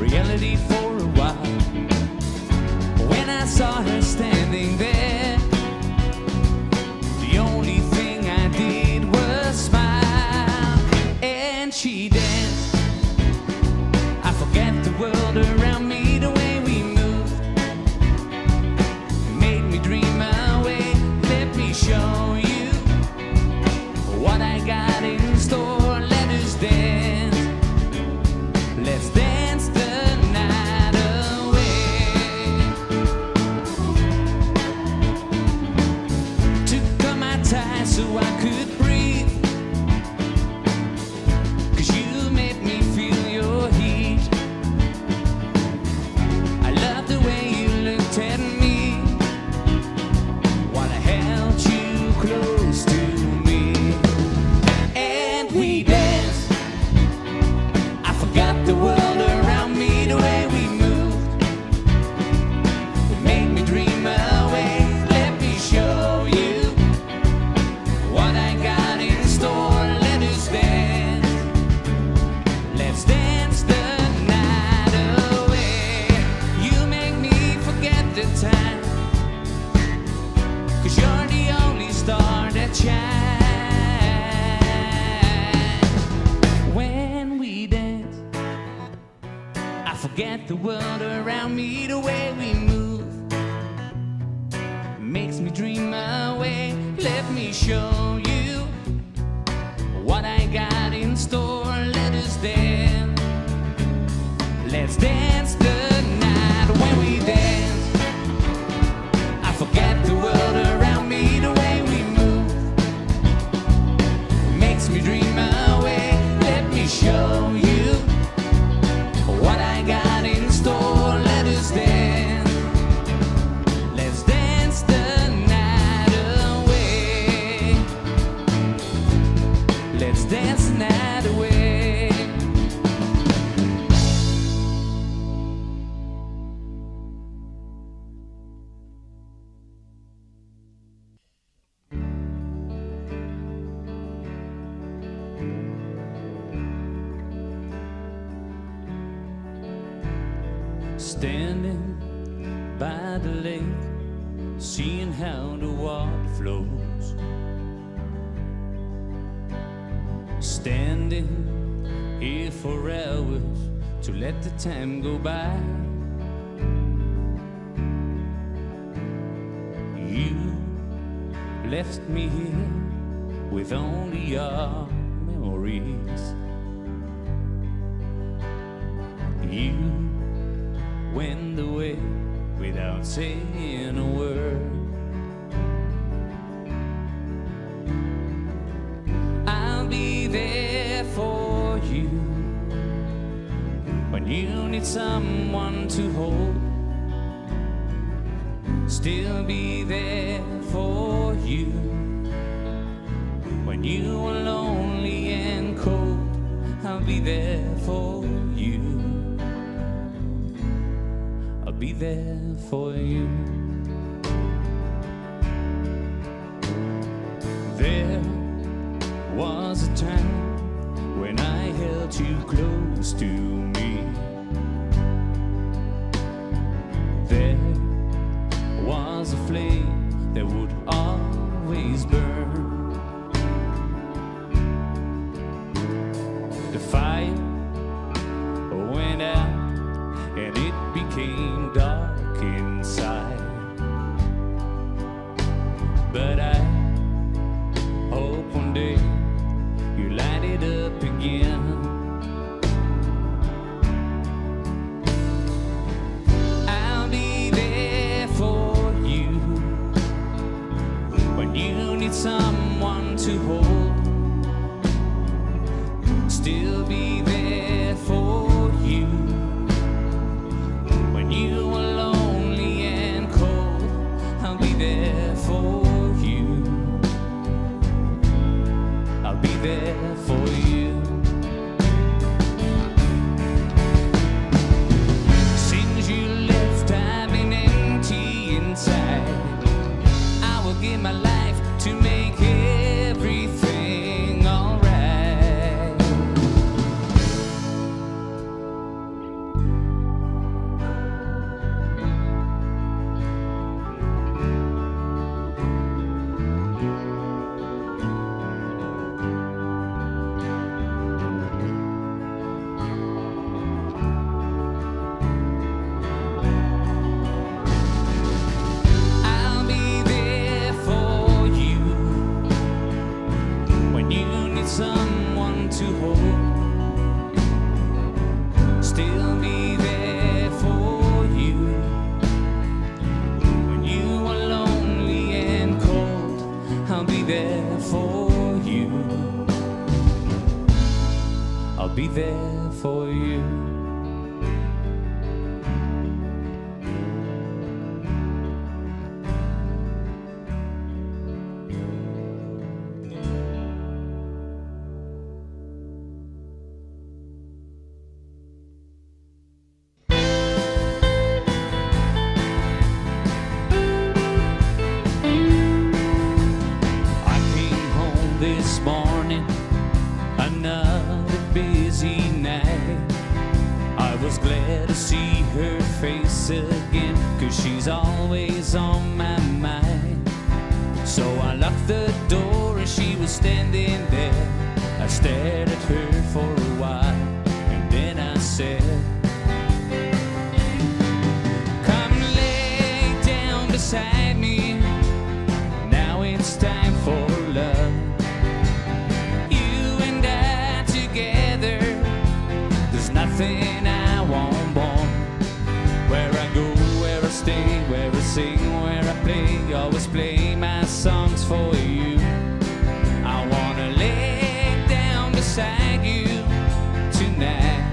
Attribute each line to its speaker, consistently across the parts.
Speaker 1: reality for a while. When I saw her standing there, the only thing I did was smile. And she danced. I forget the world around me, the way we moved. It made me dream away. Let me show you what I got in store. Let us dance. Let's dance the night away. Took off my tie so I could breathe, 'cause you made me feel your heat. I love the way you looked at me while I held you close to me. And we danced. I forgot the world around me, the way we moved. It made me dream away. Let me show you what I got in store. Let us dance. Let's dance the night away. You make me forget the time, 'cause you're the only star that shines. When we dance, I forget the world around me, the way we move. Makes me dream away. Let me show you what I got in store. Let us dance. Let's dance the night. When we dance, I forget the world around me, the way we move. Makes me dream away. Let me show you what I got in store. Let us dance. Let's dance the night away. Let's dance the night away. Standing by the lake, seeing how the water flows. Standing here for hours to let the time go by. You left me here with only your memories. You went away without saying a word. I'll be there for you when you need someone to hold. Still be there for you when you are lonely and cold. I'll be there for you. I'll be there for you. There was a time when I held you close to me. There was a flame that would always burn. The fire went out and it became dark inside. But I hope one day you light it up again. I'll be there for you when you need someone to hold. Still be there for you when you are lonely and cold. I'll be there for you. I'll be there for you. Since you left, I've been empty inside. I will give my life to make everything alright. there for you. This morning, another busy night. I was glad to see her face again, 'cause she's always on my mind. So I locked the door and she was standing there. I stared at her for a while and then I said, come lay down beside me. Now it's time for love. Nothing I want more. Where I go, where I stay, where I sing, where I play, always play my songs for you. I wanna lay down beside you tonight.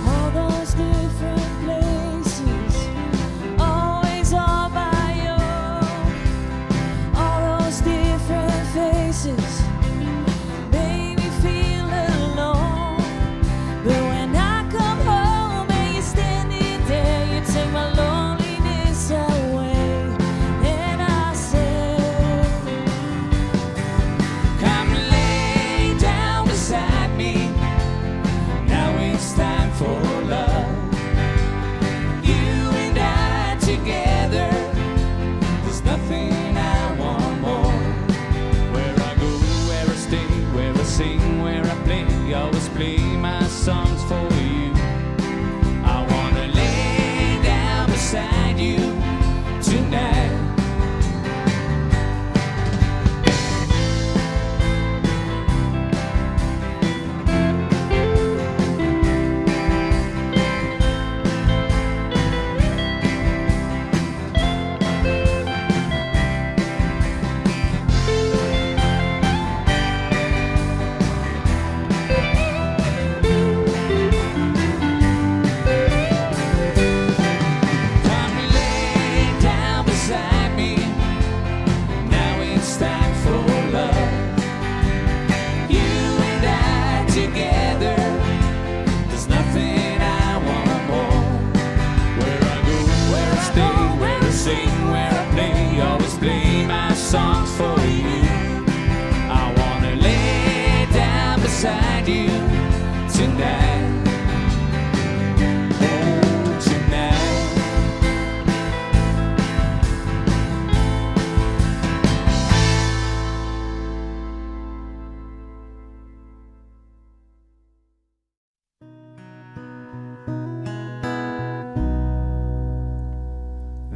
Speaker 2: All those different places, always all by you. All those different faces made me feel alone. But when I come home and you're standing there, you take my loneliness away. And I said,
Speaker 1: come lay down beside me. Now it's time for love. You and I together, there's nothing I want more. Where I go, where I stay, where I sing, where I play, always play my songs for you. I wanna lay down beside you tonight. Come lay down beside me. Now it's time for love. You and I together, there's nothing I want more. Where I go, where I stay, where I sing, where I play, always play my songs for you. I wanna lay down beside you tonight. Oh, tonight.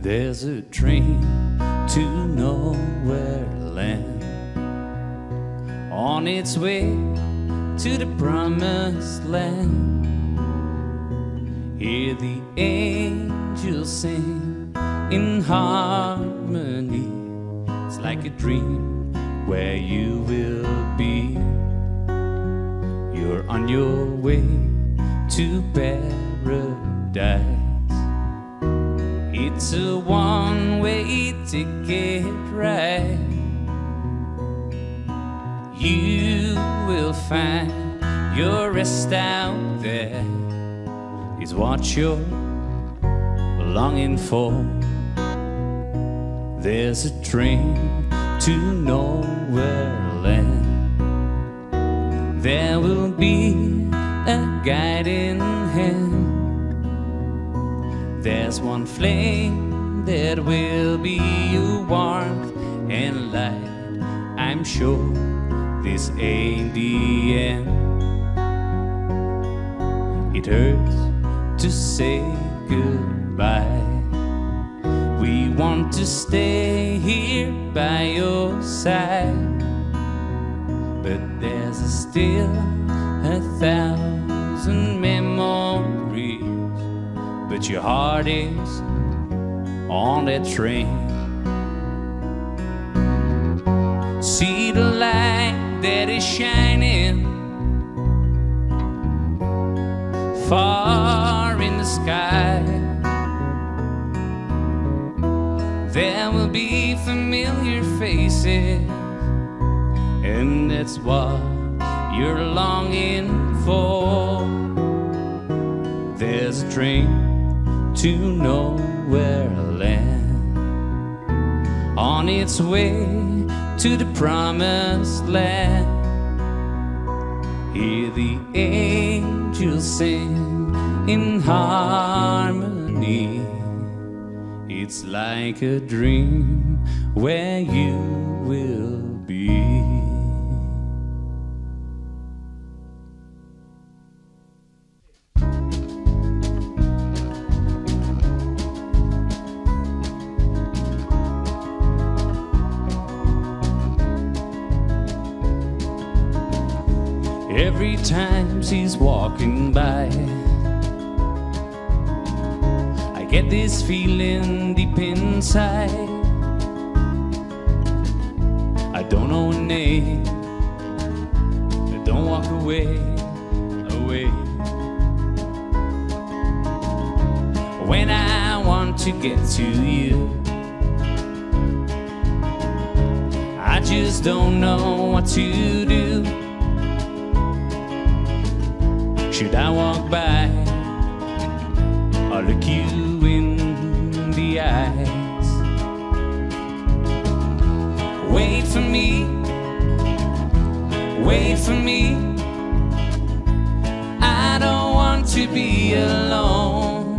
Speaker 1: There's a train to nowhere land, on its way to the promised land. Hear the angels sing in harmony. It's like a dream where you will be. You're on your way to paradise. It's a one-way ticket ride. You will find your rest out there, is what you're longing for. There's a train to nowhere land. There will be a guiding hand. There's one flame that will be your warmth and light. I'm sure this ain't the end. It hurts to say goodbye. We want to stay here by your side, but there's still 1,000 memories. But your heart is on that train. see the light that is shining far in the sky. There will be familiar faces, and that's what you're longing for. There's a train to nowhere land on its way to the promised land. Hear the angels sing in harmony. It's like a dream where you will be. Every time she's walking by, I get this feeling deep inside. I don't know her name, but don't walk away, away. When I want to get to you, I just don't know what to do. Should I walk by or look you in the eyes? Wait for me, wait for me. I don't want to be alone.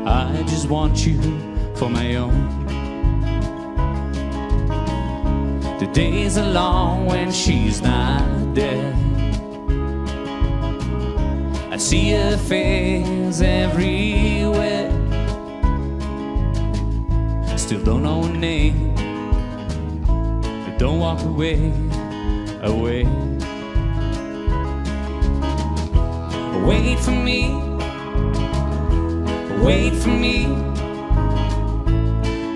Speaker 1: I just want you for my own. The days are long when she's not there. I see her face everywhere. Still don't know her name, but don't walk away, away. Wait for me, wait for me.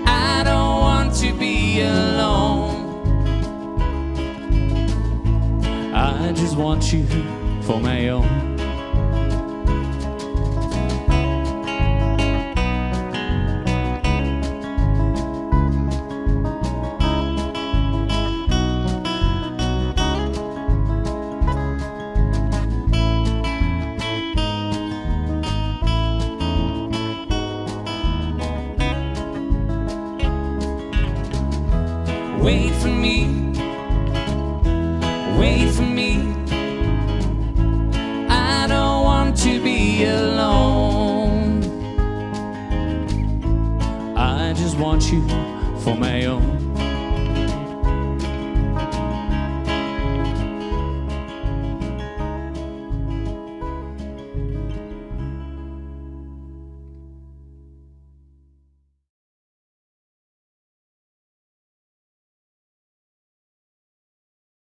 Speaker 1: I don't want to be alone. I just want you for my own. Wait for me, wait for me. I don't want to be alone. I just want you for my own.